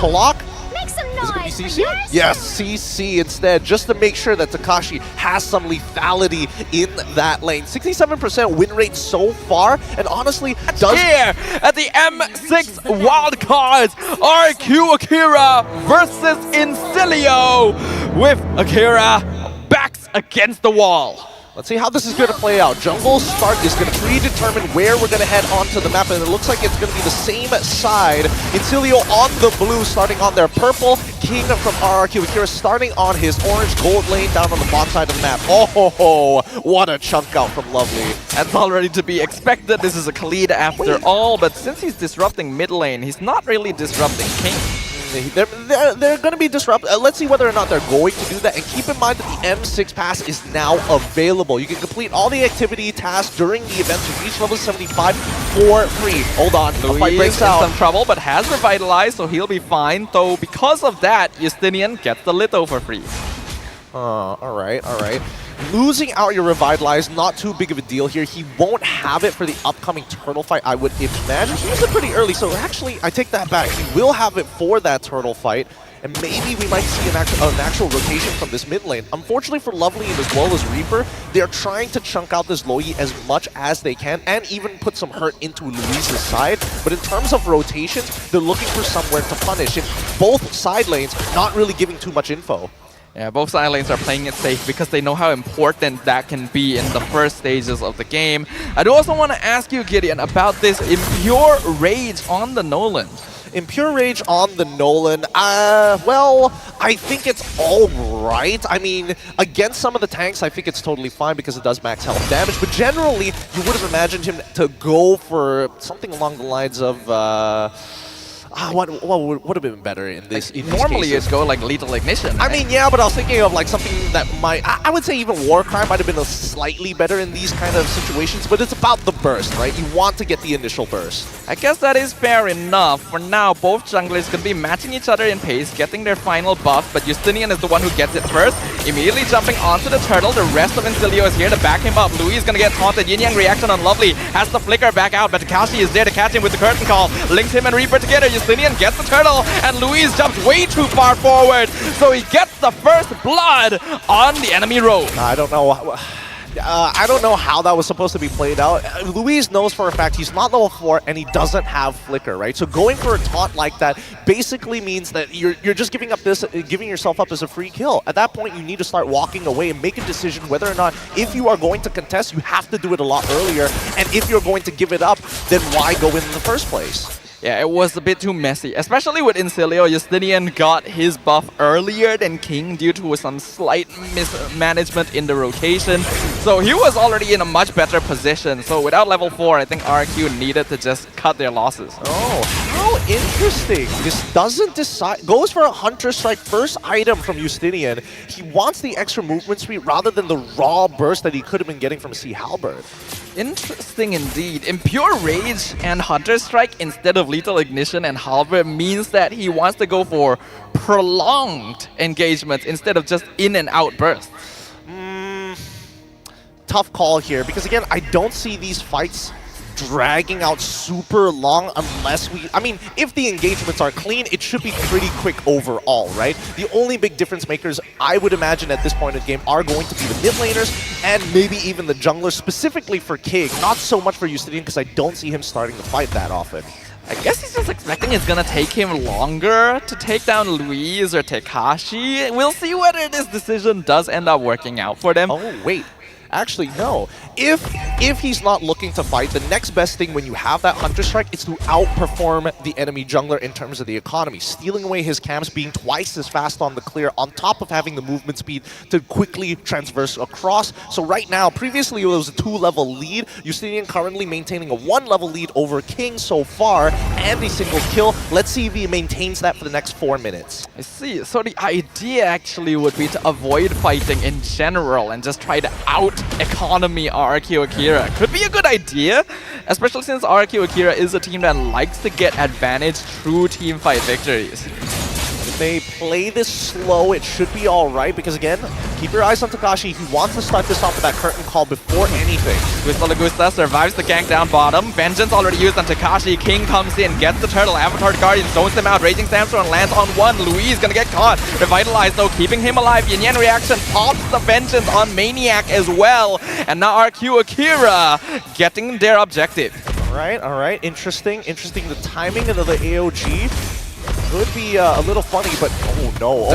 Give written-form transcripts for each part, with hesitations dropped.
block. Make some Is it going noise to be for CC? yours. Yes, CC instead, just to make sure that Takashi has some lethality in that lane. 67% win rate so far, and honestly, does... Here at the M6 wildcards, RRQ AKIRA versus INSILIO, with AKIRA backs against the wall. Let's see how this is going to play out. Jungle start is going to predetermine where we're going to head onto the map, and it looks like it's going to be the same side. INSILIO on the blue, starting on their purple. King from RRQ AKIRA starting on his orange gold lane down on the bottom side of the map. Oh, what a chunk out from Lovely. That's already to be expected. This is a Khalid after all, but since he's disrupting mid lane, he's not really disrupting King. They're going to be disrupted. Let's see whether or not they're going to do that. And keep in mind that the M6 pass is now available. You can complete all the activity tasks during the event to reach level 75 for free. Hold on, the fight breaks out. In some trouble, but has revitalized, so he'll be fine. Though because of that, Justinian gets the Litho for free. All right. Losing out your Revitalize, not too big of a deal here. He won't have it for the upcoming Turtle fight, I would imagine. He used it pretty early, so actually, I take that back. He will have it for that Turtle fight, and maybe we might see an actual rotation from this mid lane. Unfortunately for Lovely and as well as Reaper, they're trying to chunk out this Loyi as much as they can, and even put some hurt into Luis's side. But in terms of rotations, they're looking for somewhere to punish. And both side lanes not really giving too much info. Yeah, both side lanes are playing it safe because they know how important that can be in the first stages of the game. I do also want to ask you, Gideon, about this Impure Rage on the Nolan. Impure Rage on the Nolan, well, I think it's all right. I mean, against some of the tanks, I think it's totally fine because it does max health damage. But generally, you would have imagined him to go for something along the lines of... what would have been better in this? Normally, it's go like Lethal Ignition. I mean, yeah, but I was thinking of like something that might. I would say even Warcry might have been slightly better in these kind of situations. But it's about the burst, right? You want to get the initial burst. I guess that is fair enough. For now, both junglers can be matching each other in pace, getting their final buff. But Justinian is the one who gets it first, immediately jumping onto the turtle. The rest of INSILIO is here to back him up. Louis is gonna get taunted. Yin Yang reaction on Lovely has the flicker back out, but Takashi is there to catch him with the curtain call. Links him and Reaper together. Justinian gets the turtle, and Luis jumps way too far forward, so he gets the first blood on the enemy road. I don't know. I don't know how that was supposed to be played out. Luis knows for a fact he's not level 4 and he doesn't have flicker, right? So going for a taunt like that basically means that you're just giving yourself up as a free kill. At that point, you need to start walking away and make a decision whether or not, if you are going to contest, you have to do it a lot earlier. And if you're going to give it up, then why go in the first place? Yeah, it was a bit too messy, especially with INSILIO. Justinian got his buff earlier than King due to some slight mismanagement in the rotation. So he was already in a much better position. So without level 4, I think RRQ needed to just cut their losses. Oh, how interesting. This doesn't decide. Goes for a Hunter Strike, first item from Justinian. He wants the extra movement speed rather than the raw burst that he could have been getting from Sea Halberd. Interesting indeed. Impure Rage and Hunter Strike instead of Lethal Ignition and Halberd means that he wants to go for prolonged engagement instead of just in and out bursts. Tough call here, because again, I don't see these fights dragging out super long unless I mean, if the engagements are clean, it should be pretty quick overall, right? The only big difference makers, I would imagine at this point in the game, are going to be the mid laners and maybe even the junglers, specifically for King. Not so much for Justinian, because I don't see him starting the fight that often. I guess he's just expecting it's gonna take him longer to take down Luis or Takashi. We'll see whether this decision does end up working out for them. Oh, wait. Actually, no. If he's not looking to fight, the next best thing when you have that Hunter Strike is to outperform the enemy jungler in terms of the economy. Stealing away his camps, being twice as fast on the clear, on top of having the movement speed to quickly transverse across. So right now, previously it was a 2-level lead. Justinian currently maintaining a 1-level lead over King so far, and a single kill. Let's see if he maintains that for the next 4 minutes. I see. So the idea actually would be to avoid fighting in general and just try to out-economy RRQ AKIRA. Could be a good idea, especially since RRQ AKIRA is a team that likes to get advantage through teamfight victories. If they play this slow, it should be alright, because again, Keep your eyes on Takashi. He wants to start this off with that curtain call before anything. Gusta survives the gank down bottom. Vengeance already used on Takashi. King comes in, gets the turtle. Avatar Guardian zones him out. Raging Sandstorm lands on one. Louise gonna get caught. Revitalized though, keeping him alive. Yin Yang reaction pops the Vengeance on Maniac as well. And now RRQ AKIRA getting their objective. All right. Interesting. The timing of the AOG could be a little funny, but no.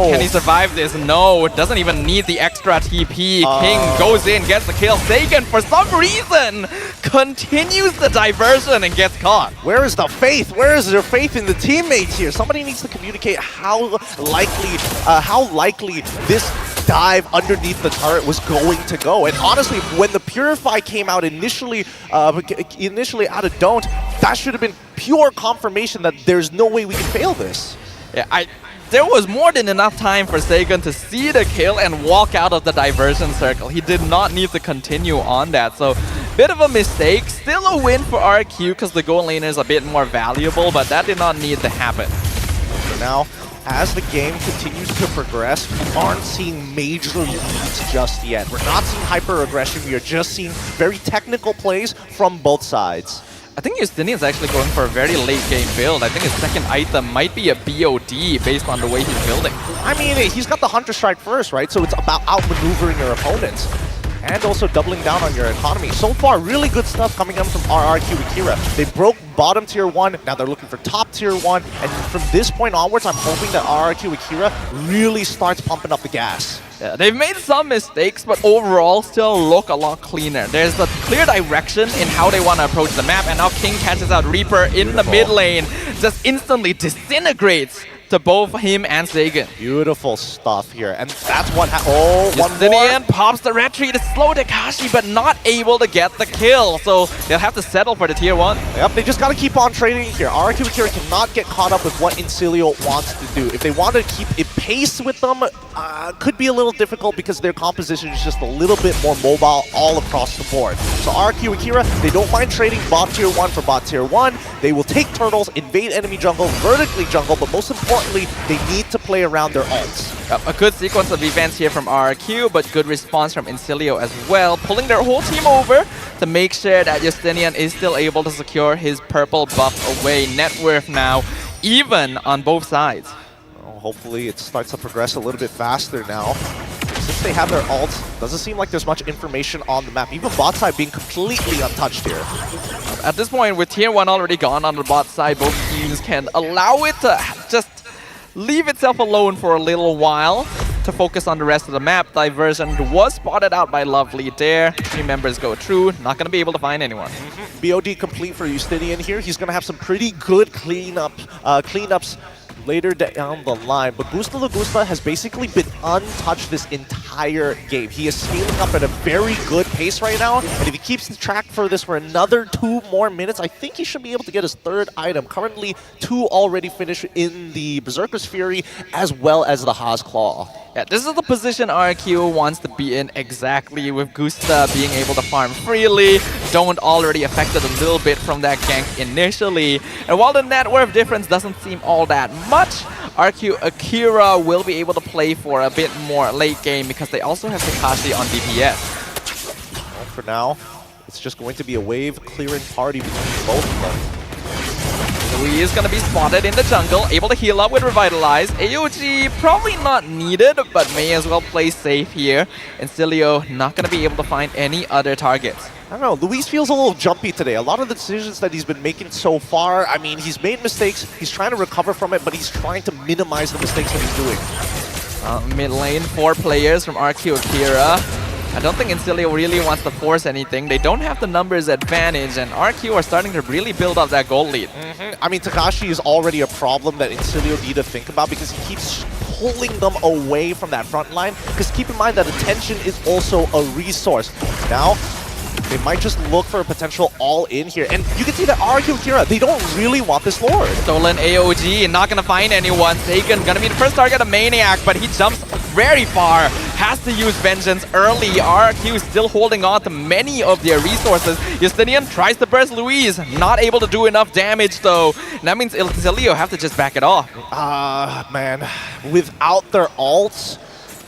Can he survive this? No, doesn't even need the extra TP. King goes in, gets the kill. Sagan, for some reason, continues the diversion and gets caught. Where is the faith? Where is their faith in the teammates here? Somebody needs to communicate how likely this dive underneath the turret was going to go. And honestly, when the Purify came out initially out of Don't, that should have been pure confirmation that there's no way we can fail this. Yeah, there was more than enough time for Sagan to see the kill and walk out of the diversion circle. He did not need to continue on that. So, bit of a mistake. Still a win for RRQ because the goal laner is a bit more valuable, but that did not need to happen. For now, as the game continues to progress, we aren't seeing major leads just yet. We're not seeing hyper-aggression. We are just seeing very technical plays from both sides. I think Justinian's actually going for a very late game build. I think his second item might be a BOD based on the way he's building. I mean, he's got the Hunter Strike first, right? So it's about outmaneuvering your opponents and also doubling down on your economy. So far, really good stuff coming in from RRQ AKIRA. They broke bottom tier 1, now they're looking for top tier 1, and from this point onwards, I'm hoping that RRQ AKIRA really starts pumping up the gas. Yeah, they've made some mistakes, but overall still look a lot cleaner. There's a clear direction in how they want to approach the map, and now King catches out Reaper in the mid lane, just instantly disintegrates to both him and Sagan. Beautiful stuff here, and that's what Justinian pops the retreat to slow Takashi, but not able to get the kill, so they'll have to settle for the tier 1. Yep, they just got to keep on trading here. RRQ AKIRA cannot get caught up with what INSILIO wants to do. If they want to keep it pace with them, could be a little difficult because their composition is just a little bit more mobile all across the board. So RRQ AKIRA, they don't mind trading bot tier 1 for bot tier 1. They will take turtles, invade enemy jungle, vertically jungle, but most importantly, they need to play around their ults. A good sequence of events here from RRQ, but good response from INSILIO as well, pulling their whole team over to make sure that Justinian is still able to secure his purple buff away. Net worth now even on both sides. Well, hopefully it starts to progress a little bit faster now. Since they have their ults, doesn't seem like there's much information on the map. Even bot side being completely untouched here. At this point, with tier 1 already gone on the bot side, both teams can allow it to just leave itself alone for a little while to focus on the rest of the map. Diversion was spotted out by Lovely there. 3 members go through, not going to be able to find anyone. BOD complete for Justinian here. He's going to have some pretty good cleanups later down the line, but Gusta has basically been untouched this entire game. He is scaling up at a very good pace right now, and if he keeps the track for this for another 2 more minutes, I think he should be able to get his 3rd item. Currently, 2 already finished in the Berserker's Fury, as well as the Haas Claw. Yeah, this is the position RRQ wants to be in exactly, with Gusta being able to farm freely, Don't already affected a little bit from that gank initially, and while the net worth difference doesn't seem all that much, RRQ AKIRA will be able to play for a bit more late game because they also have Takashi on DPS. Well, for now, it's just going to be a wave clearing party between both of them. Louis is going to be spotted in the jungle, able to heal up with Revitalize. AOG probably not needed, but may as well play safe here. INSILIO not going to be able to find any other targets. I don't know, Luis feels a little jumpy today. A lot of the decisions that he's been making so far, I mean, he's made mistakes, he's trying to recover from it, but he's trying to minimize the mistakes that he's doing. Mid lane, 4 players from RRQ AKIRA. I don't think INSILIO really wants to force anything. They don't have the numbers advantage, and RRQ are starting to really build up that gold lead. I mean, Takashi is already a problem that INSILIO need to think about because he keeps pulling them away from that front line. Because keep in mind that attention is also a resource. Now, they might just look for a potential all-in here. And you can see that RRQ AKIRA, they don't really want this Lord. Stolen AOG, not going to find anyone. Sagan going to be the first target of Maniac, but he jumps very far. Has to use Vengeance early. RRQ still holding on to many of their resources. Justinian tries to burst Louise. Not able to do enough damage though. And that means INSILIO have to just back it off. Man. Without their ults,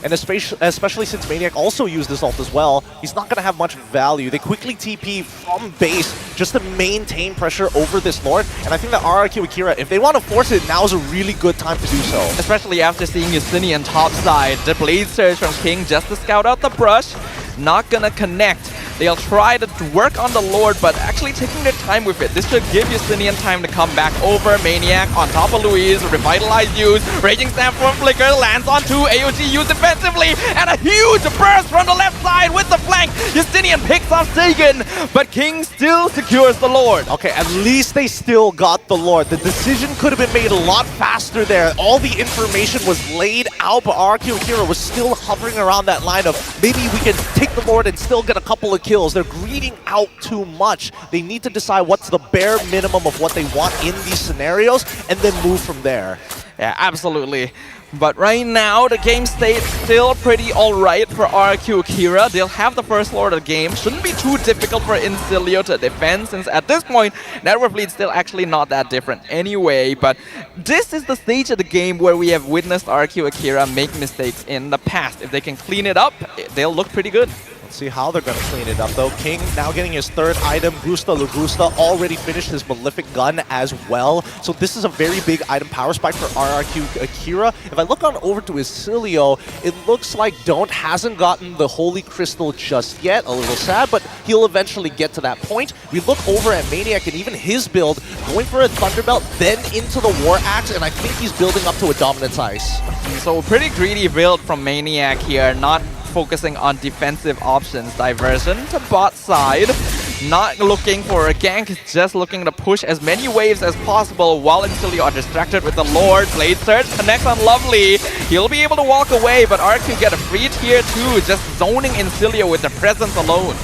And especially since Maniac also used this ult as well, he's not going to have much value. They quickly TP from base just to maintain pressure over this Lord. And I think that RRQ AKIRA, if they want to force it, now is a really good time to do so. Especially after seeing Justinian topside. The Blade Surge from King just to scout out the brush. Not gonna connect. They'll try to work on the Lord, but actually taking their time with it. This should give Justinian time to come back over. Maniac on top of Luis, revitalized use. Raging Stamp from Flicker lands on two. AOG used defensively, and a huge burst from the left side with the flank. Justinian picks off Sagan, but King still secures the Lord. Okay, at least they still got the Lord. The decision could have been made a lot faster there. All the information was laid out, but RRQ AKIRA was still hovering around that line of maybe we can take the Lord and still get a couple of kills. They're greeding out too much. They need to decide what's the bare minimum of what they want in these scenarios and then move from there. Yeah, absolutely. But right now, the game state still pretty alright for RRQ AKIRA. They'll have the first Lord of the game. Shouldn't be too difficult for INSILIO to defend, since at this point, network lead's still actually not that different anyway. But this is the stage of the game where we have witnessed RRQ AKIRA make mistakes in the past. If they can clean it up, they'll look pretty good. See how they're going to clean it up, though. King now getting his third item. Gusta Lugusta already finished his Malefic Gun as well. So this is a very big item power spike for RRQ AKIRA. If I look on over to INSILIO, it looks like Don't hasn't gotten the Holy Crystal just yet. A little sad, but he'll eventually get to that point. We look over at Maniac and even his build, going for a Thunderbelt, then into the War Axe, and I think he's building up to a Dominance Ice. So pretty greedy build from Maniac here, not focusing on defensive options. Diversion to bot side, not looking for a gank, just looking to push as many waves as possible while INSILIO are distracted with the Lord. Blade Surge connects on Lovely. He'll be able to walk away, but RQ get a free tier too, just zoning INSILIO with the presence alone.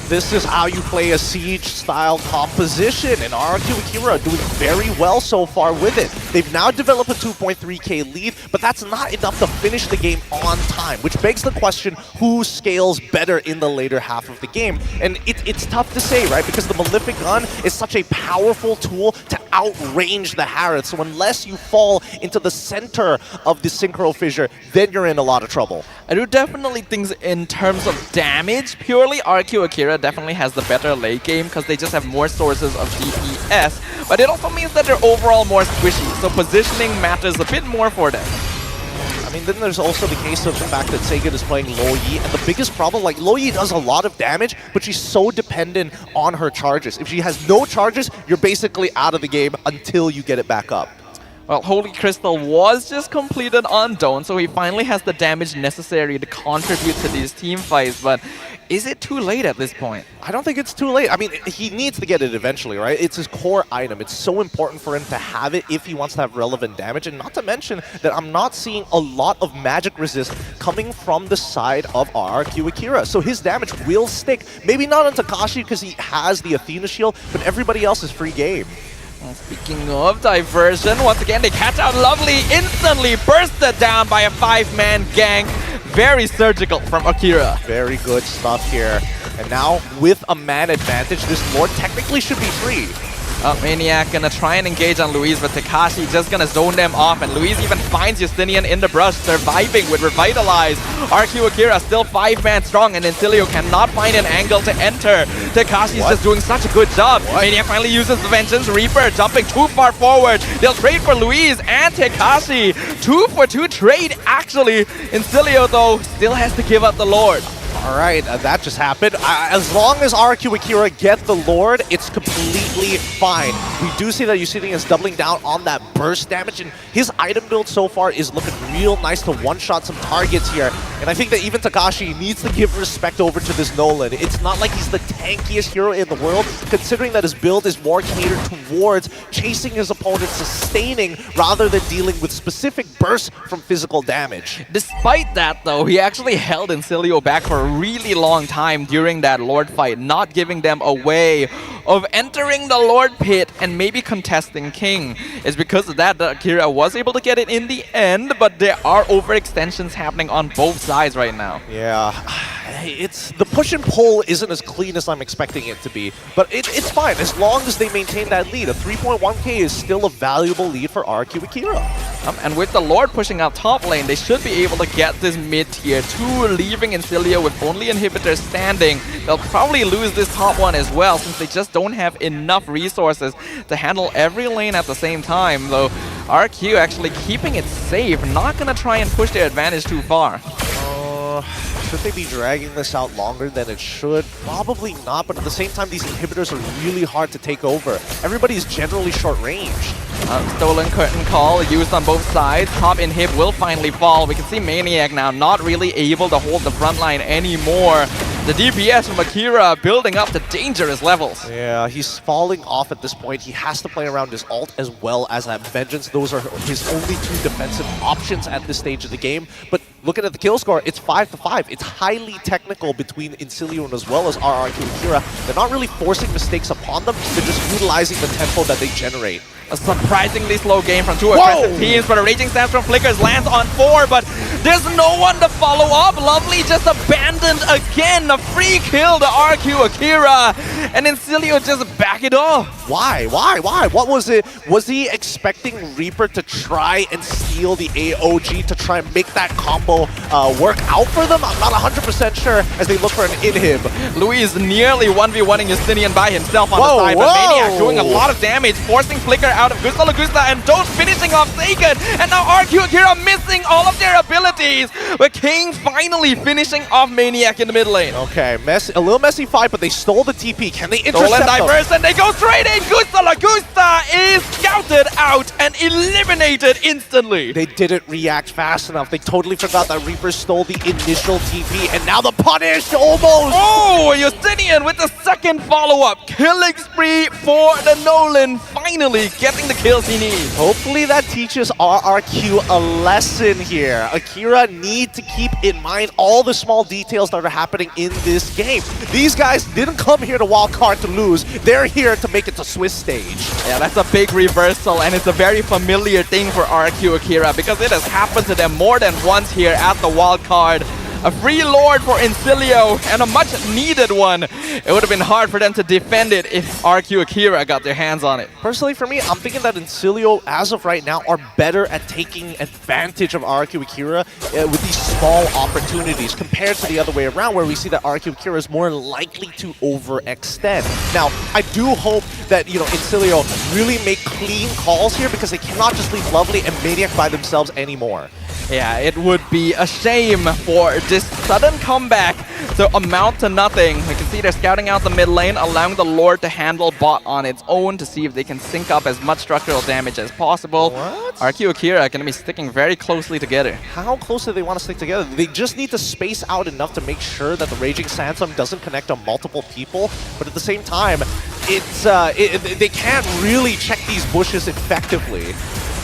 This is how you play a siege-style composition, and RRQ AKIRA doing very well so far with it. They've now developed a 2.3k lead, but that's not enough to finish the game on time, which begs the question, who scales better in the later half of the game? And it's tough to say, right? Because the Malefic Gun is such a powerful tool to outrange the Harrods, so unless you fall into the center of the Synchro Fissure, then you're in a lot of trouble. I do definitely think in terms of damage, purely RQ AKIRA definitely has the better late game because they just have more sources of DPS, but it also means that they're overall more squishy, so positioning matters a bit more for them. I mean, then there's also the case of the fact that Sagan is playing Lo Yi, and the biggest problem, like, Lo Yi does a lot of damage, but she's so dependent on her charges. If she has no charges, you're basically out of the game until you get it back up. Well, Holy Crystal was just completed on Dawn, so he finally has the damage necessary to contribute to these team fights, but is it too late at this point? I don't think it's too late. I mean, he needs to get it eventually, right? It's his core item. It's so important for him to have it if he wants to have relevant damage, and not to mention that I'm not seeing a lot of magic resist coming from the side of RRQ AKIRA, so his damage will stick. Maybe not on Takashi because he has the Athena shield, but everybody else is free game. Speaking of diversion, once again they catch out Lovely, instantly bursted down by a 5-man gank. Very surgical from AKIRA. Very good stuff here. And now, with a man advantage, this Lord technically should be free. Maniac gonna try and engage on Luis, but Takashi just gonna zone them off, and Luis even finds Justinian in the brush, surviving with Revitalize. RQ AKIRA still 5-man strong, and INSILIO cannot find an angle to enter. Takashi's just doing such a good job. Maniac finally uses the Vengeance Reaper, jumping too far forward. They'll trade for Luis and Takashi. 2-for-2 trade, actually. INSILIO, though, still has to give up the Lord. Alright, that just happened. As long as RQ AKIRA get the Lord, it's completely fine. We do see that Justinian is doubling down on that burst damage, and his item build so far is looking real nice to one-shot some targets here. And I think that even Takashi needs to give respect over to this Nolan. It's not like he's the tankiest hero in the world, considering that his build is more catered towards chasing his opponent, sustaining, rather than dealing with specific bursts from physical damage. Despite that, though, he actually held INSILIO back for a really long time during that Lord fight, not giving them a way of entering the Lord pit and maybe contesting King. It's because of that AKIRA was able to get it in the end, but there are overextensions happening on both sides right now. Yeah, it's the push and pull isn't as clean as I'm expecting it to be, but it's fine as long as they maintain that lead. A 3.1k is still a valuable lead for RRQ AKIRA. And with the Lord pushing out top lane, they should be able to get this mid tier 2, leaving INSILIO with only inhibitors standing. They'll probably lose this top one as well, since they just don't have enough resources to handle every lane at the same time, though RQ actually keeping it safe, not gonna try and push their advantage too far. Should they be dragging this out longer than it should? Probably not, but at the same time, these inhibitors are really hard to take over. Everybody's generally short range. Stolen curtain call used on both sides. Top inhib will finally fall. We can see Maniac now not really able to hold the front line anymore. The DPS from Akira building up to dangerous levels. Yeah, he's falling off at this point. He has to play around his ult as well as that Vengeance. Those are his only two defensive options at this stage of the game. But looking at the kill score, it's 5-5. It's highly technical between INSILIO and as well as RRQ AKIRA. They're not really forcing mistakes upon them. They're just utilizing the tempo that they generate. A surprisingly slow game from two aggressive teams, but a Raging Stance from Flickers lands on 4, but there's no one to follow up. Lovely just abandoned again. A free kill to RRQ AKIRA, and INSILIO just back it off. Why? What was it? Was he expecting Reaper to try and steal the AOG to try and make that combo work out for them? I'm not 100% sure as they look for an inhib. Luis nearly 1v1ing Justinian by himself on the side, but Maniac doing a lot of damage, forcing Flicker out of Gusta Lagusta, and Dose finishing off Sacred, and now RRQ AKIRA missing all of their abilities, but King finally finishing off Maniac in the mid lane. Okay, a little messy fight, but they stole the TP. Can they intercept Stolen them? diverse, and they go straight in. Gusta Lagusta is scouted out and eliminated instantly. They didn't react fast enough. They totally forgot that Reaper stole the initial TP, and now the punish almost. Oh, Justinian with the second follow-up. Killing spree for the Nolan, finally getting the kills he needs. Hopefully that teaches RRQ a lesson here. Akira need to keep in mind all the small details that are happening in this game. These guys didn't come here to wildcard to lose. They're here to make it to Swiss stage. Yeah, that's a big reversal, and it's a very familiar thing for RRQ AKIRA because it has happened to them more than once here at the wildcard. A free Lord for INSILIO, and a much needed one. It would have been hard for them to defend it if RRQ AKIRA got their hands on it. Personally, for me, I'm thinking that INSILIO, as of right now, are better at taking advantage of RRQ AKIRA with these small opportunities compared to the other way around, where we see that RRQ AKIRA is more likely to overextend. Now, I do hope that, INSILIO really make clean calls here because they cannot just leave Lovely and Maniac by themselves anymore. Yeah, it would be a shame for this sudden comeback to amount to nothing. We can see they're scouting out the mid lane, allowing the Lord to handle bot on its own to see if they can sync up as much structural damage as possible. What? RRQ AKIRA are going to be sticking very closely together. How close do they want to stick together? They just need to space out enough to make sure that the Raging Sandstorm doesn't connect on multiple people, but at the same time, they can't really check these bushes effectively.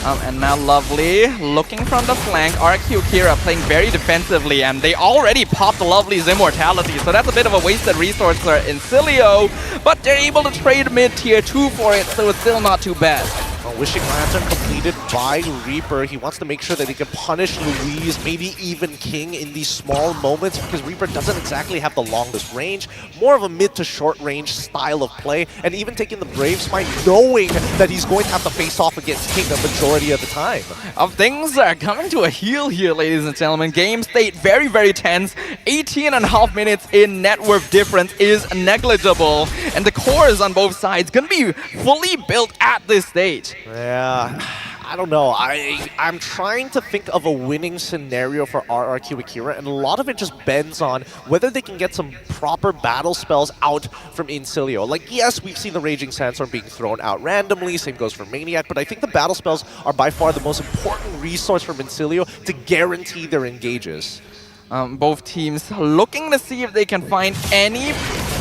And now Lovely looking from the flank. RRQ AKIRA playing very defensively, and they already popped Lovely's immortality, so that's a bit of a wasted resource for INSILIO, but they're able to trade mid tier 2 for it, so it's still not too bad. Wishing Lantern completed by Reaper. He wants to make sure that he can punish Louise, maybe even King in these small moments, because Reaper doesn't exactly have the longest range. More of a mid to short range style of play, and even taking the Brave Smite, knowing that he's going to have to face off against King the majority of the time. Things are coming to a heel here, ladies and gentlemen. Game state very, very tense. 18.5 minutes in net worth difference is negligible, and the cores on both sides gonna be fully built at this stage. Yeah, I don't know. I'm trying to think of a winning scenario for RRQ AKIRA, and a lot of it just bends on whether they can get some proper battle spells out from INSILIO. Like, yes, we've seen the Raging Sandstorm being thrown out randomly, same goes for Maniac, but I think the battle spells are by far the most important resource from INSILIO to guarantee their engages. Both teams looking to see if they can find any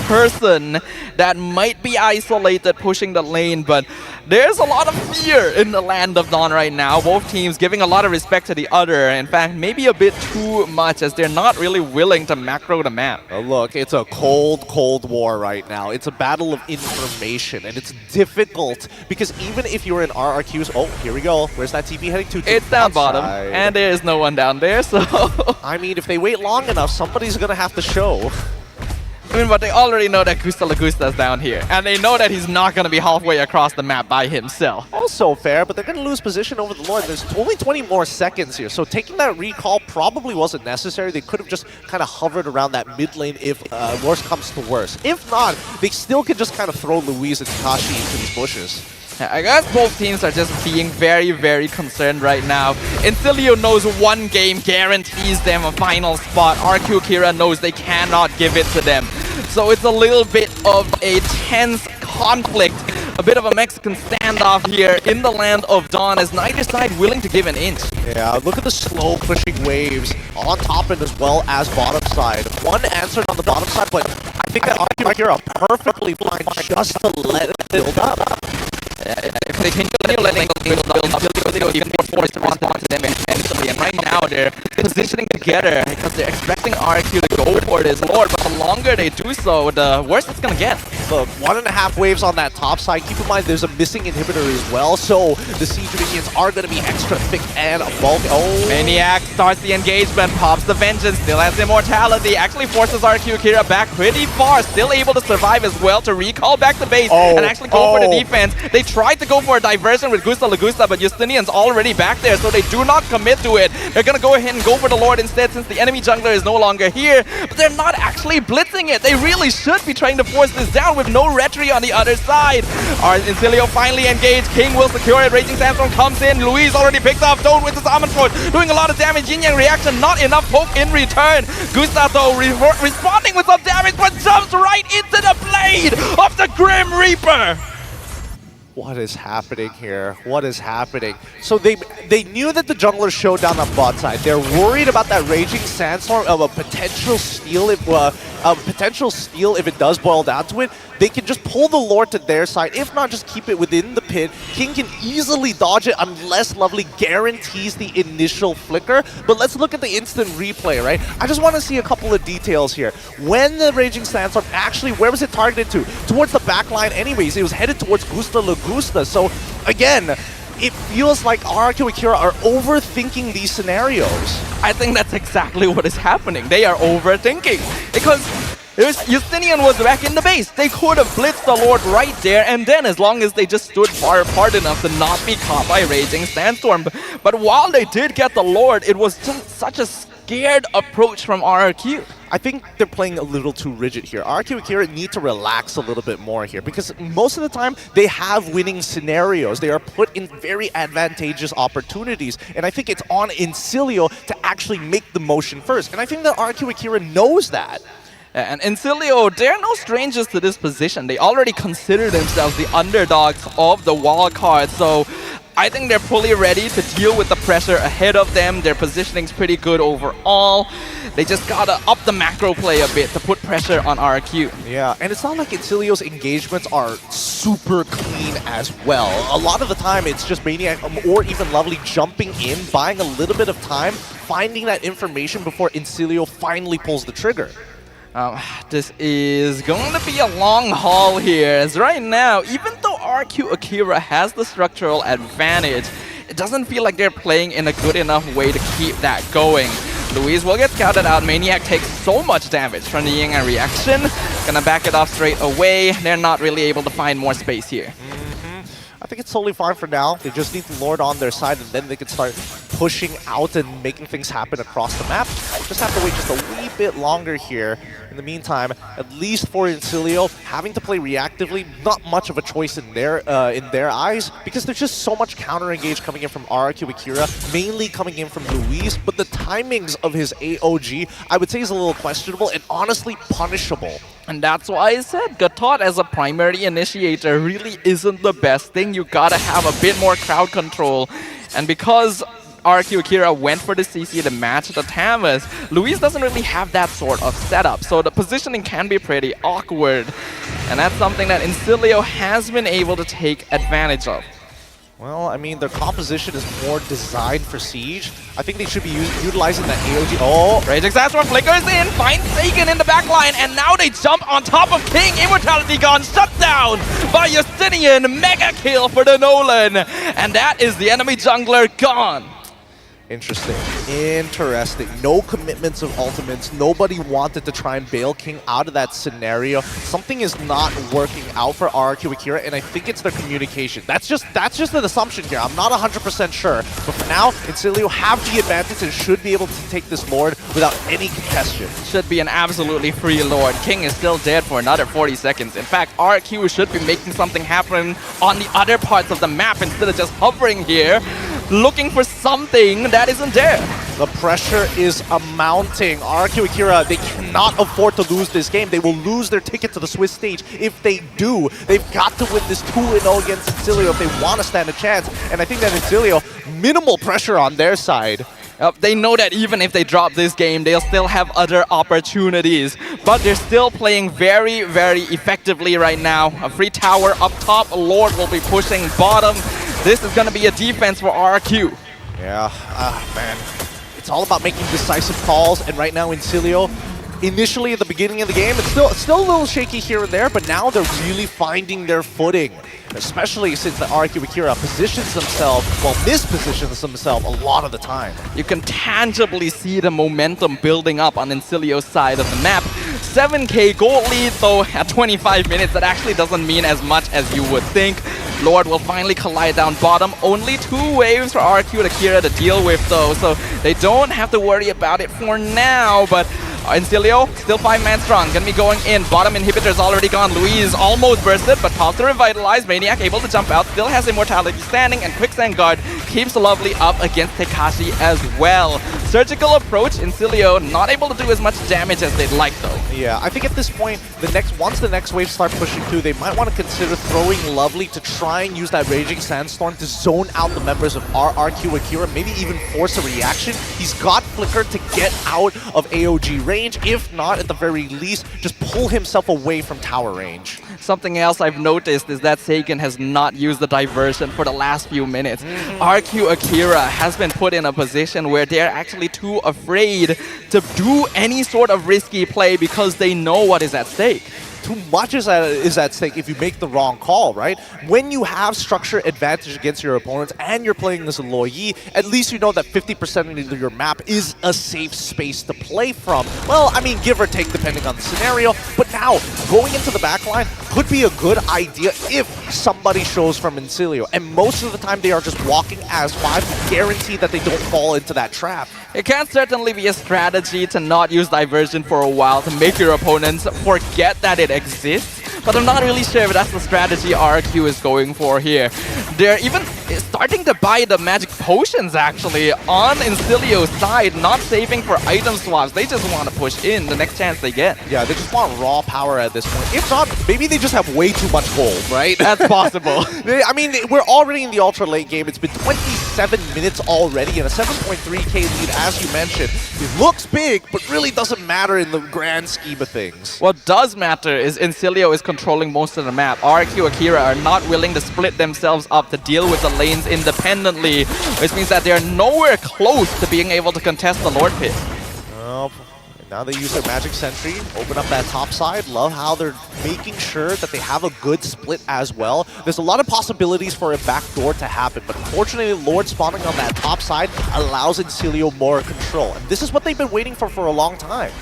person that might be isolated pushing the lane, but there's a lot of fear in the land of Dawn right now. Both teams giving a lot of respect to the other. In fact, maybe a bit too much as they're not really willing to macro the map. Look, it's a cold war right now. It's a battle of information, and it's difficult because even if you're in RRQs, oh, here we go. Where's that TP heading to? It's down bottom, and there is no one down there, so... I mean, if they wait long enough, somebody's gonna have to show. I mean, but they already know that Gusta Lagusta's down here, and they know that he's not going to be halfway across the map by himself. Also fair, but they're going to lose position over the Lord. There's only 20 more seconds here, so taking that recall probably wasn't necessary. They could have just kind of hovered around that mid lane if worst comes to worst. If not, they still could just kind of throw Luis and Takashi into these bushes. I guess both teams are just being very concerned right now. INSILIO knows one game guarantees them a final spot. RRQ AKIRA knows they cannot give it to them. So it's a little bit of a tense conflict, a bit of a Mexican standoff here in the land of Dawn as neither side willing to give an inch. Yeah, look at the slow pushing waves on top end as well as bottom side. One answered on the bottom side, but I think that RRQ AKIRA perfectly fine just to let it build up. If they continue letting it build up, INSILIO even more forced to respond to them intensely. And right now they're positioning together because they're expecting RRQ to go for this Lord. But the longer they do so, the worse it's going to get. Look, 1.5 waves on that top side. Keep in mind there's a missing inhibitor as well, so the Siege minions are going to be extra thick and bulky. Oh! Maniac starts the engagement, pops the Vengeance, still has immortality, actually forces RRQ AKIRA back pretty far, still able to survive as well to recall back the base and actually go for the defense. They tried to go for a diversion with Gusta Lagusta, but Justinian's already back there, so they do not commit to it. They're going to go ahead and go for the Lord instead since the enemy jungler is no longer here, but they're not actually blitzing it. They really should be trying to force this down with no retry on the other side. INSILIO finally engaged. King will secure it. Raging Sandstorm comes in. Luis already picked up Don't with his Almond Force, doing a lot of damage. Yin Yang reaction, not enough poke in return. Gusta though responding with some damage, but jumps right into the blade of the Grim Reaper. What is happening here? What is happening? So they knew that the jungler showed down on bot side. They're worried about that Raging Sandstorm of a potential steal if it does boil down to it. They can just pull the Lord to their side. If not, just keep it within the pit. King can easily dodge it unless Lovely guarantees the initial flicker. But let's look at the instant replay, right? I just want to see a couple of details here. When the Raging Sandstorm actually, where was it targeted to? Towards the back line anyways. It was headed towards Gusta Lagusta. So again, it feels like RRQ AKIRA are overthinking these scenarios. I think that's exactly what is happening. They are overthinking because Justinian was back in the base. They could have blitzed the Lord right there, and then as long as they just stood far apart enough to not be caught by Raging Sandstorm. But while they did get the Lord, it was just such a scared approach from RRQ. I think they're playing a little too rigid here. RRQ AKIRA need to relax a little bit more here because most of the time they have winning scenarios. They are put in very advantageous opportunities, and I think it's on INSILIO to actually make the motion first. And I think that RRQ AKIRA knows that. And INSILIO, they're no strangers to this position. They already consider themselves the underdogs of the wild card, so I think they're fully ready to deal with the pressure ahead of them. Their positioning's pretty good overall. They just gotta up the macro play a bit to put pressure on RRQ. Yeah, and it's not like INSILIO's engagements are super clean as well. A lot of the time, it's just Maniac or even Lovely jumping in, buying a little bit of time, finding that information before INSILIO finally pulls the trigger. This is going to be a long haul here, as right now, even though RRQ AKIRA has the structural advantage, it doesn't feel like they're playing in a good enough way to keep that going. Luis will get scouted out. Maniac takes so much damage from the Yin Yang reaction. Gonna back it off straight away. They're not really able to find more space here. I think it's totally fine for now. They just need the Lord on their side, and then they can start pushing out and making things happen across the map. Just have to wait just a wee bit longer here. In the meantime, at least for INSILIO, having to play reactively, not much of a choice in their eyes, because there's just so much counter-engage coming in from RRQ AKIRA, mainly coming in from Luis, but the timings of his AOG, I would say, is a little questionable and honestly punishable. And that's why I said Gatot as a primary initiator really isn't the best thing. You gotta have a bit more crowd control. And because RRQ AKIRA went for the CC to match the Tamas, Luis doesn't really have that sort of setup, so the positioning can be pretty awkward. And that's something that INSILIO has been able to take advantage of. Well, I mean, their composition is more designed for Siege. I think they should be utilizing that AOG. Oh! Rage Exasper flickers in, finds Sagan in the backline, and now they jump on top of King. Immortality gone, shut down by Justinian. Mega kill for the Nolan. And that is the enemy jungler gone. Interesting. Interesting. No commitments of ultimates. Nobody wanted to try and bail King out of that scenario. Something is not working out for RRQ AKIRA, and I think it's their communication. That's just an assumption here. I'm not 100% sure. But for now, INSILIO have the advantage and should be able to take this Lord without any contestation. Should be an absolutely free Lord. King is still dead for another 40 seconds. In fact, RRQ should be making something happen on the other parts of the map instead of just hovering here, looking for something that isn't there. The pressure is mounting. RRQ AKIRA, they cannot afford to lose this game. They will lose their ticket to the Swiss stage if they do. They've got to win this 2-0 against INSILIO if they want to stand a chance. And I think that INSILIO, minimal pressure on their side. They know that even if they drop this game, they'll still have other opportunities. But they're still playing very, very effectively right now. A free tower up top. Lord will be pushing bottom. This is going to be a defense for RRQ. Yeah, man. It's all about making decisive calls, and right now INSILIO, initially at the beginning of the game, it's still a little shaky here and there, but now they're really finding their footing, especially since the RRQ AKIRA positions themselves, well, mispositions themselves a lot of the time. You can tangibly see the momentum building up on INSILIO's side of the map. 7k gold lead, though, at 25 minutes, that actually doesn't mean as much as you would think. Lord will finally collide down bottom. Only 2 waves for RRQ AKIRA to deal with, though, so they don't have to worry about it for now, but INSILIO, still 5-man strong, gonna be going in. Bottom inhibitor's already gone. Louise almost bursted, but pops to revitalize. Maniac able to jump out, still has Immortality standing, and Quicksand Guard keeps Lovely up against Tekashi as well. Surgical approach, INSILIO not able to do as much damage as they'd like, though. Yeah, I think at this point, once the next wave start pushing through, they might want to consider throwing Lovely to try and use that Raging Sandstorm to zone out the members of RRQ AKIRA, maybe even force a reaction. He's got Flicker to get out of AOG range, if not, at the very least, just pull himself away from tower range. Something else I've noticed is that Sagan has not used the diversion for the last few minutes. RRQ AKIRA has been put in a position where they're actually too afraid to do any sort of risky play because they know what is at stake. Too much is at stake if you make the wrong call, right? When you have structure advantage against your opponents and you're playing as a Lo Yi, at least you know that 50% of your map is a safe space to play from. Well, I mean, give or take depending on the scenario, but now going into the backline could be a good idea if somebody shows from INSILIO, and most of the time they are just walking as 5 to guarantee that they don't fall into that trap. It can certainly be a strategy to not use diversion for a while to make your opponents forget that it exists, but I'm not really sure if that's the strategy RRQ is going for here. They're even starting to buy the magic potions, actually, on INSILIO's side, not saving for item swaps. They just want to push in the next chance they get. Yeah, they just want raw power at this point. If not, maybe they just have way too much gold, right? That's possible. I mean, we're already in the ultra late game. It's been 27 minutes already and a 7.3k lead, as you mentioned. It looks big, but really doesn't matter in the grand scheme of things. What does matter is INSILIO is controlling most of the map. RRQ AKIRA are not willing to split themselves up to deal with the lanes independently, which means that they're nowhere close to being able to contest the Lord Pit. Well, now they use their Magic Sentry, open up that top side. Love how they're making sure that they have a good split as well. There's a lot of possibilities for a backdoor to happen, but unfortunately, Lord spawning on that top side allows INSILIO more control. And this is what they've been waiting for a long time.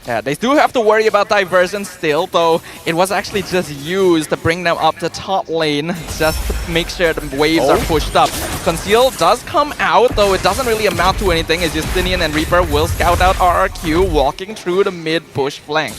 Yeah, they do have to worry about diversion still, though it was actually just used to bring them up to top lane, just to make sure the waves are pushed up. Conceal does come out, though it doesn't really amount to anything, as Justinian and Reaper will scout out RRQ, walking through the mid-push flank.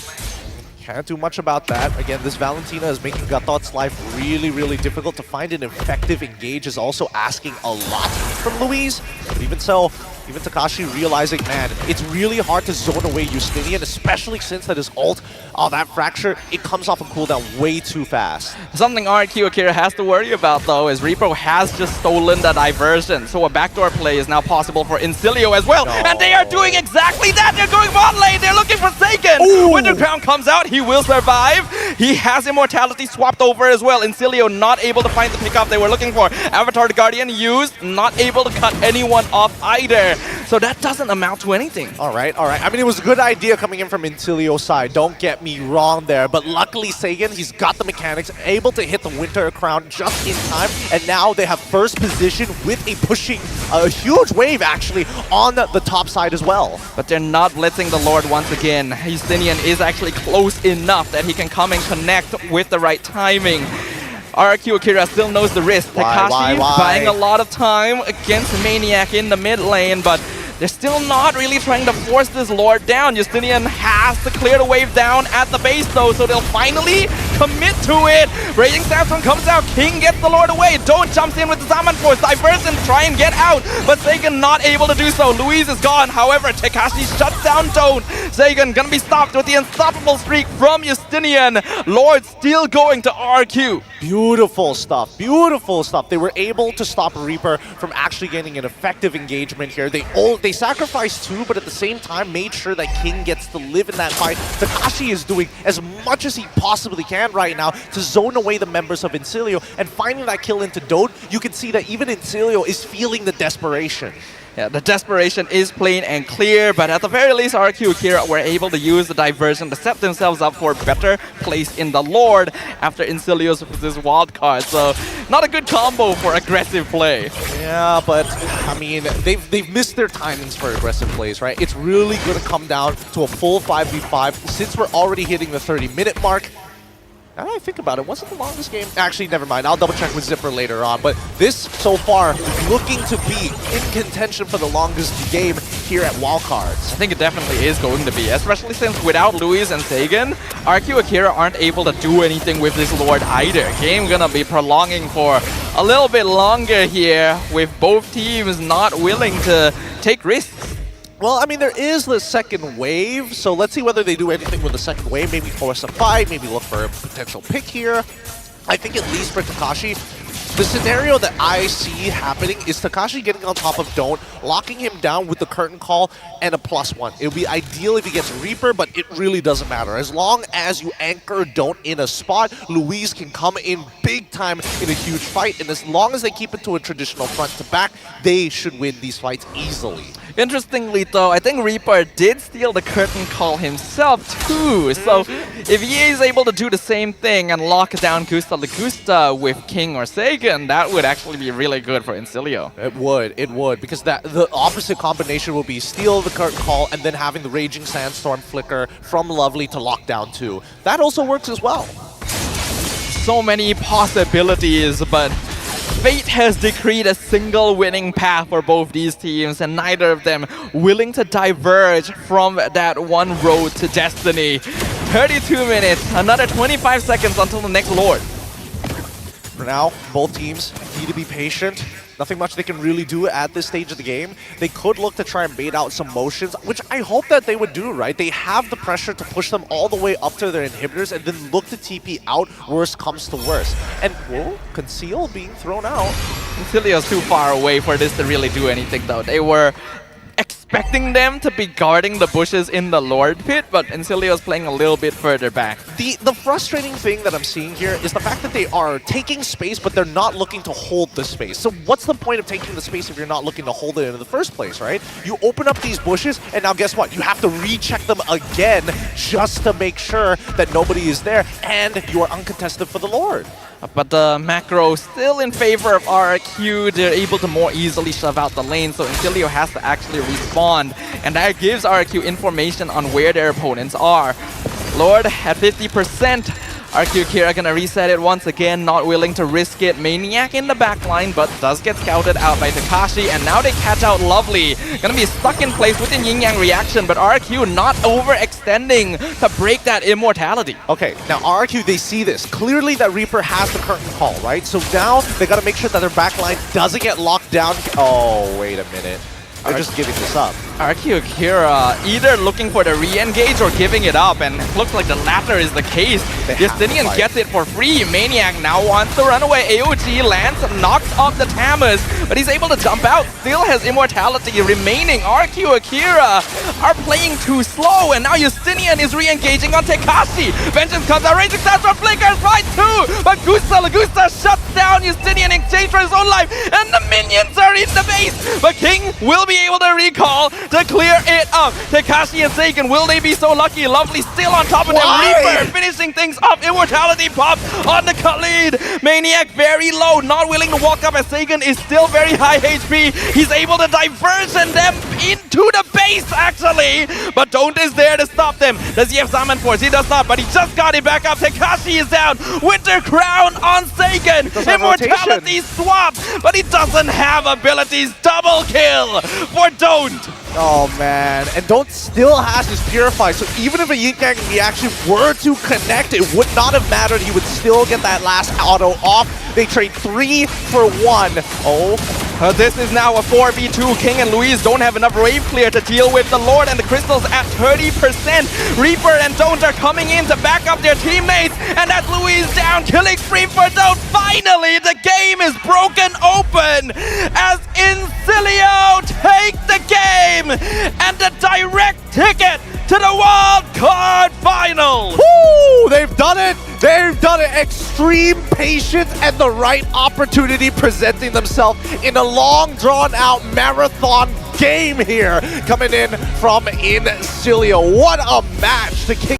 Can't do much about that. Again, this Valentina is making Gatot's life really, really difficult. To find an effective engage is also asking a lot from Louise. But even so, Even Takashi realizing, man, it's really hard to zone away Justinian, especially since that his ult, that fracture, it comes off a cooldown way too fast. Something RRQ Akira has to worry about, though, is Reaper has just stolen the diversion, so a backdoor play is now possible for INSILIO as well, and they are doing exactly that! They're going bot lane! They're looking for Seiken! When the crown comes out, he will survive! He has immortality swapped over as well. INSILIO not able to find the pickup they were looking for. Avatar the Guardian used, not able to cut anyone off either. So that doesn't amount to anything. All right. I mean, it was a good idea coming in from INSILIO's side. Don't get me wrong there. But luckily, Sagan, he's got the mechanics, able to hit the Winter Crown just in time. And now they have first position with a huge wave, actually, on the top side as well. But they're not blitzing the Lord once again. Justinian is actually close enough that he can come and connect with the right timing. RRQ Akira still knows the risk. Takashi buying a lot of time against Maniac in the mid lane, but they're still not really trying to force this Lord down. Justinian has to clear the wave down at the base though, so they'll finally commit to it. Raging Sandstorm comes out, King gets the Lord away. Don't jumps in with the Zaman Force, diverse and try and get out, but Sagan not able to do so. Louise is gone, however, Takashi shuts down Don't. Sagan gonna be stopped with the unstoppable streak from Justinian. Lord still going to RQ. Beautiful stuff, beautiful stuff. They were able to stop Reaper from actually getting an effective engagement here. They sacrificed two, but at the same time made sure that King gets to live in that fight. Takashi is doing as much as he possibly can right now to zone away the members of INSILIO, and finding that kill into Dode, you can see that even INSILIO is feeling the desperation. Yeah, the desperation is plain and clear, but at the very least, RRQ Akira were able to use the diversion to set themselves up for a better place in the Lord after INSILIO's this wild card. So, not a good combo for aggressive play. Yeah, but I mean, they've missed their timings for aggressive plays, right? It's really going to come down to a full 5v5 since we're already hitting the 30-minute mark. Now that I think about it, wasn't the longest game? Actually, never mind. I'll double check with Zipper later on. But this, so far, looking to be in contention for the longest game here at Wildcards. I think it definitely is going to be, especially since without Louise and Sagan, RRQ Akira aren't able to do anything with this Lord either. Game gonna be prolonging for a little bit longer here, with both teams not willing to take risks. Well, I mean, there is the second wave, so let's see whether they do anything with the second wave. Maybe force a fight, maybe look for a potential pick here. I think at least for Takashi, the scenario that I see happening is Takashi getting on top of Don't, locking him down with the curtain call and a +1. It would be ideal if he gets Reaper, but it really doesn't matter. As long as you anchor Don't in a spot, Louise can come in big time in a huge fight, and as long as they keep it to a traditional front to back, they should win these fights easily. Interestingly though, I think Reaper did steal the curtain call himself too, so if he is able to do the same thing and lock down Gusta Lagusta with King or Sagan, that would actually be really good for INSILIO. It would, because the opposite combination will be steal the curtain call and then having the Raging Sandstorm flicker from Lovely to lock down too. That also works as well. So many possibilities, but fate has decreed a single winning path for both these teams, and neither of them willing to diverge from that one road to destiny. 32 minutes, another 25 seconds until the next Lord. For now, both teams need to be patient. Nothing much they can really do at this stage of the game. They could look to try and bait out some motions, which I hope that they would do, right? They have the pressure to push them all the way up to their inhibitors and then look to TP out, worst comes to worst. And, whoa, Conceal being thrown out. INSILIO's too far away for this to really do anything though. They were expecting them to be guarding the bushes in the Lord pit, but INSILIO's playing a little bit further back. The frustrating thing that I'm seeing here is the fact that they are taking space, but they're not looking to hold the space. So what's the point of taking the space if you're not looking to hold it in the first place, right? You open up these bushes, and now guess what? You have to recheck them again just to make sure that nobody is there, and you are uncontested for the Lord. But the macro still in favor of RRQ. They're able to more easily shove out the lane, so INSILIO has to actually respawn, and that gives RRQ information on where their opponents are. Lord at 50%. RRQ Akira gonna reset it once again, not willing to risk it. Maniac in the backline, but does get scouted out by Takashi, and now they catch out Lovely. Gonna be stuck in place within Yin Yang reaction, but RRQ not overextending to break that immortality. Okay, now RRQ, they see this. Clearly that Reaper has the curtain call, right? So now they gotta make sure that their backline doesn't get locked down. Oh, wait a minute. They're just giving this up. RRQ AKIRA either looking for the re-engage or giving it up, and it looks like the latter is the case. Justinian gets it for free. Maniac now wants to run away. AOG lands, knocks off the Tamus, but he's able to jump out. Still has immortality remaining. RRQ AKIRA are playing too slow, and now Justinian is re-engaging on Tekashi. Vengeance comes out, raging stats from Flickers, right too, but Gusta shuts down Justinian in exchange for his own life, and the minions are in the base, but King will be able to recall to clear it up. Tekashi and Sagan, will they be so lucky? Lovely still on top of them. Reaper finishing things up. Immortality pop on the Khalid. Maniac very low, not willing to walk up as Sagan is still very high HP. He's able to diversion them into the base actually, but Don't is there to stop them. Does he have Summon Force? He does not, but he just got it back up. Tekashi is down. Winter Crown on Sagan. Immortality swap, but he doesn't have abilities. Double kill for Don't. Oh man, and Don't still has his Purify, so even if a Yin Yang reaction were to connect, it would not have mattered. He would still get that last auto off. They trade 3 for 1. This is now a 4v2. King and Louise don't have enough wave clear to deal with the Lord and the Crystals at 30%. Reaper and Don't are coming in to back up their teammates, and that's Louise down. Killing spree for Don't. Finally, the game is broken open as INSILIO take the game and the direct ticket to the wild card final. Woo! They've done it! They've done it! Extreme patience and the right opportunity presenting themselves in a long, drawn-out marathon game here, coming in from INSILIO. What a match! The King